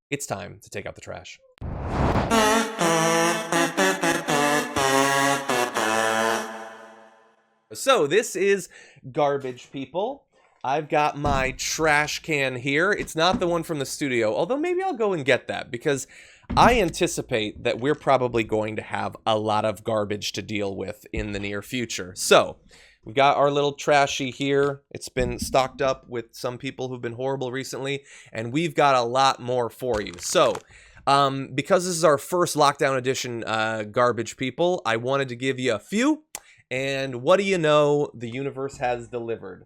It's time to take out the trash. So this is Garbage People. I've got my trash can here. It's not the one from the studio, although maybe I'll go and get that because I anticipate that we're probably going to have a lot of garbage to deal with in the near future. So we've got our little trashy here. It's been stocked up with some people who've been horrible recently, and we've got a lot more for you. So because this is our first lockdown edition, Garbage People, I wanted to give you a few. And what do you know? The universe has delivered.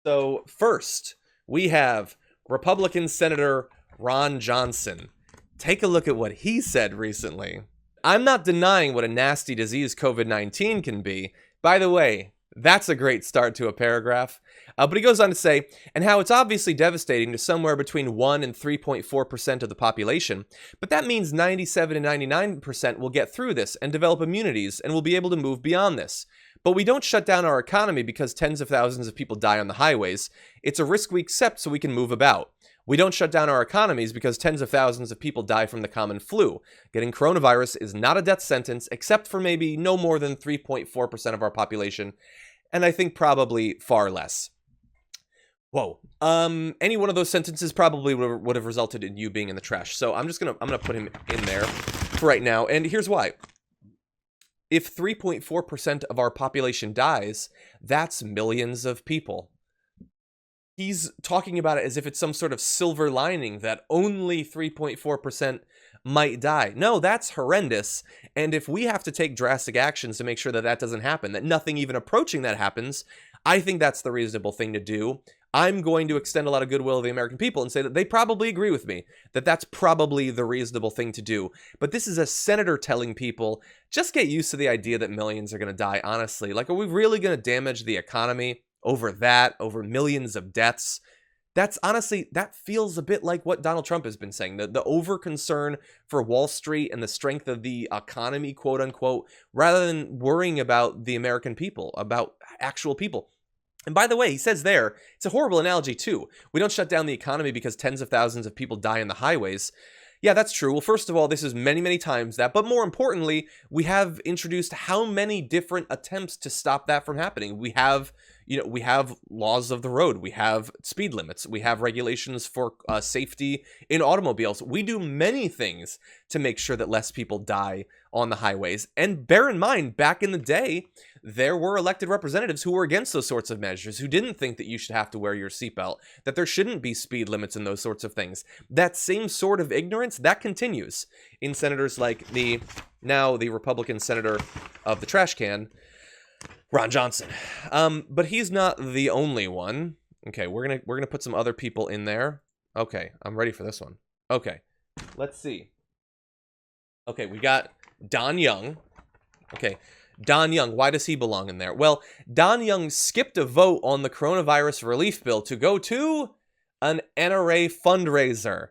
So first, we have Republican Senator Ron Johnson. Take a look at what he said recently. I'm not denying what a nasty disease COVID-19 can be. By the way, that's a great start to a paragraph. But he goes on to say, and how it's obviously devastating to somewhere between 1 and 3.4% of the population, but that means 97 and 99% will get through this and develop immunities and will be able to move beyond this. But we don't shut down our economy because tens of thousands of people die on the highways. It's a risk we accept so we can move about. We don't shut down our economies because tens of thousands of people die from the common flu. Getting coronavirus is not a death sentence, except for maybe no more than 3.4% of our population, and I think probably far less. Whoa. Any one of those sentences probably would have resulted in you being in the trash. So I'm gonna put him in there for right now, and here's why. If 3.4% of our population dies, that's millions of people. He's talking about it as if it's some sort of silver lining that only 3.4% might die. No, that's horrendous. And if we have to take drastic actions to make sure that that doesn't happen, that nothing even approaching that happens, I think that's the reasonable thing to do. I'm going to extend a lot of goodwill to the American people and say that they probably agree with me, that that's probably the reasonable thing to do. But this is a senator telling people, just get used to the idea that millions are going to die, honestly. Like, are we really going to damage the economy over that, over millions of deaths? That's honestly, that feels a bit like what Donald Trump has been saying, the over concern for Wall Street and the strength of the economy, quote unquote, rather than worrying about the American people, about actual people. And by the way, he says there, it's a horrible analogy too. We don't shut down the economy because tens of thousands of people die on the highways. Yeah, that's true. Well, first of all, this is many, many times that. But more importantly, we have introduced how many different attempts to stop that from happening. We have, we have laws of the road. We have speed limits. We have regulations for safety in automobiles. We do many things to make sure that less people die on the highways. And bear in mind, back in the day, there were elected representatives who were against those sorts of measures, who didn't think that you should have to wear your seatbelt, that there shouldn't be speed limits and those sorts of things. That same sort of ignorance, that continues in senators like now the Republican senator of the trash can, Ron Johnson. But he's not the only one. Okay, we're gonna put some other people in there. Okay, I'm ready for this one. Okay, let's see. Okay, we got Don Young. Okay, Don Young, why does he belong in there? Well, Don Young skipped a vote on the coronavirus relief bill to go to an NRA fundraiser.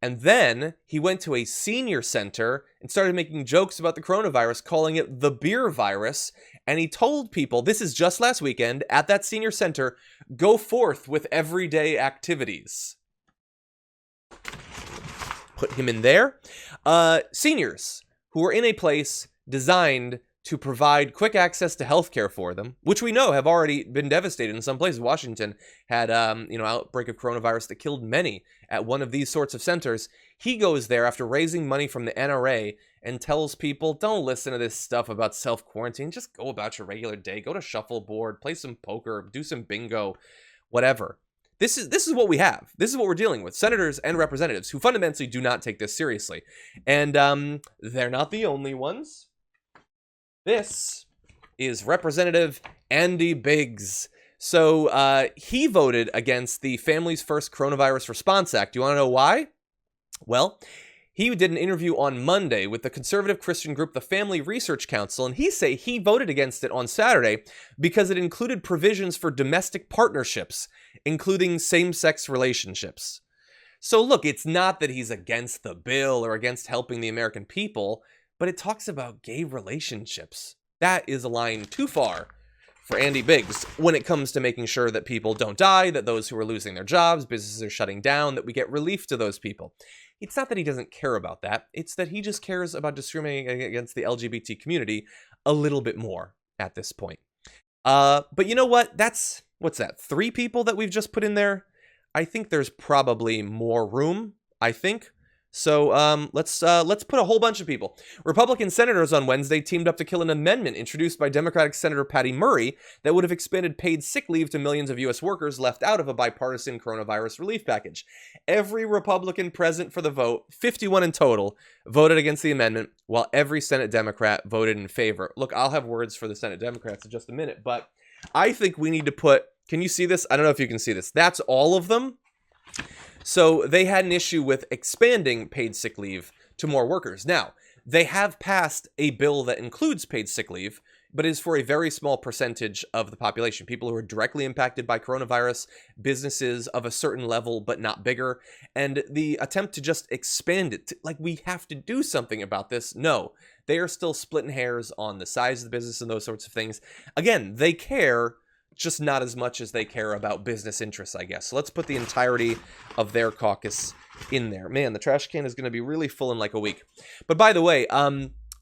And then he went to a senior center and started making jokes about the coronavirus, calling it the beer virus. And he told people, this is just last weekend, at that senior center, go forth with everyday activities. Put him in there. Seniors who are in a place designed to provide quick access to healthcare for them, which we know have already been devastated in some places. Washington had, outbreak of coronavirus that killed many at one of these sorts of centers. He goes there after raising money from the NRA and tells people, don't listen to this stuff about self-quarantine. Just go about your regular day. Go to shuffleboard, play some poker, do some bingo, whatever. This is what we have. This is what we're dealing with. Senators and representatives who fundamentally do not take this seriously. And they're not the only ones. This is Representative Andy Biggs. So he voted against the Families First Coronavirus Response Act. Do you want to know why? Well, he did an interview on Monday with the conservative Christian group, the Family Research Council, and he voted against it on Saturday because it included provisions for domestic partnerships, including same-sex relationships. So look, it's not that he's against the bill or against helping the American people, but it talks about gay relationships. That is a line too far for Andy Biggs when it comes to making sure that people don't die, that those who are losing their jobs, businesses are shutting down, that we get relief to those people. It's not that he doesn't care about that. It's that he just cares about discriminating against the LGBT community a little bit more at this point. But you know what? What's that? 3 people that we've just put in there? I think there's probably more room, I think. So let's put a whole bunch of people. Republican senators on Wednesday teamed up to kill an amendment introduced by Democratic Senator Patty Murray that would have expanded paid sick leave to millions of U.S. workers left out of a bipartisan coronavirus relief package. Every Republican present for the vote, 51 in total, voted against the amendment, while every Senate Democrat voted in favor. Look, I'll have words for the Senate Democrats in just a minute, but I think we need to put... Can you see this? I don't know if you can see this. That's all of them. So they had an issue with expanding paid sick leave to more workers. Now, they have passed a bill that includes paid sick leave, but is for a very small percentage of the population. People who are directly impacted by coronavirus, businesses of a certain level but not bigger, and the attempt to just expand it, like we have to do something about this. No, they are still splitting hairs on the size of the business and those sorts of things. Again, they care, just not as much as they care about business interests, I guess. So let's put the entirety of their caucus in there. Man, the trash can is going to be really full in like a week. But by the way,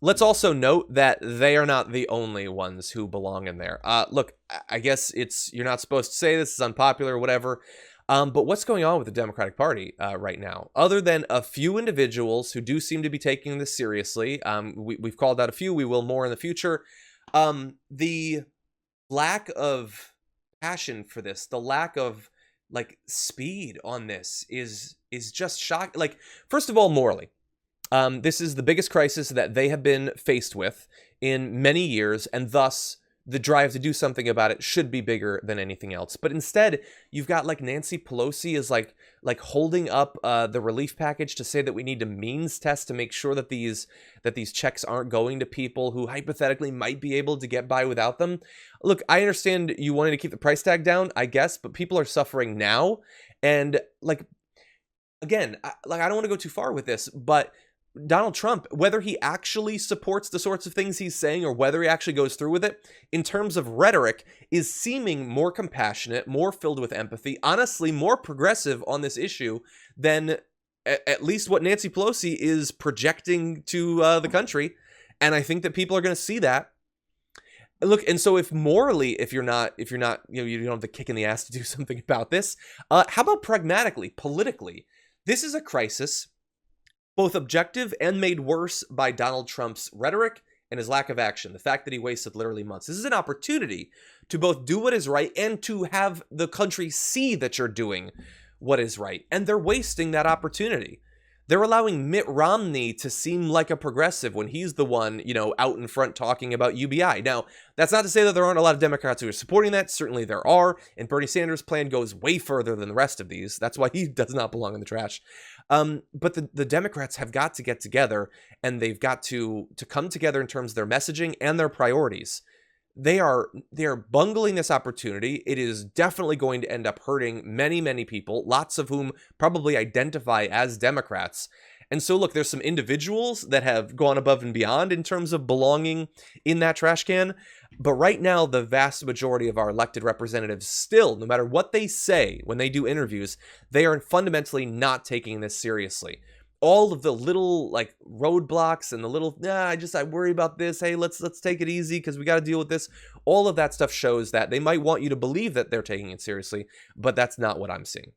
let's also note that they are not the only ones who belong in there. Look, I guess you're not supposed to say this, is unpopular or whatever. But what's going on with the Democratic Party right now? Other than a few individuals who do seem to be taking this seriously, we've called out a few, we will more in the future. The lack of passion for this, the lack of like speed on this is just shocking. Like, first of all, morally, this is the biggest crisis that they have been faced with in many years, and thus the drive to do something about it should be bigger than anything else. But instead, you've got like Nancy Pelosi is like holding up the relief package to say that we need to means test to make sure that these checks aren't going to people who hypothetically might be able to get by without them. Look, I understand you wanting to keep the price tag down, I guess, but people are suffering now. And like, again, I don't want to go too far with this, but Donald Trump, whether he actually supports the sorts of things he's saying or whether he actually goes through with it, in terms of rhetoric, is seeming more compassionate, more filled with empathy, honestly, more progressive on this issue than at least what Nancy Pelosi is projecting to the country. And I think that people are going to see that. Look, and so if morally, if you're not, you don't have the kick in the ass to do something about this, how about pragmatically, politically? This is a crisis, both objective and made worse by Donald Trump's rhetoric and his lack of action. The fact that he wasted literally months. This is an opportunity to both do what is right and to have the country see that you're doing what is right. And they're wasting that opportunity. They're allowing Mitt Romney to seem like a progressive when he's the one, out in front talking about UBI. Now, that's not to say that there aren't a lot of Democrats who are supporting that. Certainly there are. And Bernie Sanders' plan goes way further than the rest of these. That's why he does not belong in the trash. But the Democrats have got to get together, and they've got to come together in terms of their messaging and their priorities. They are bungling this opportunity. It is definitely going to end up hurting many, many people, lots of whom probably identify as Democrats. And so, look, there's some individuals that have gone above and beyond in terms of belonging in that trash can. But right now, the vast majority of our elected representatives still, no matter what they say when they do interviews, they are fundamentally not taking this seriously. All of the little roadblocks and the little, I worry about this. Hey, let's take it easy because we got to deal with this. All of that stuff shows that they might want you to believe that they're taking it seriously, but that's not what I'm seeing.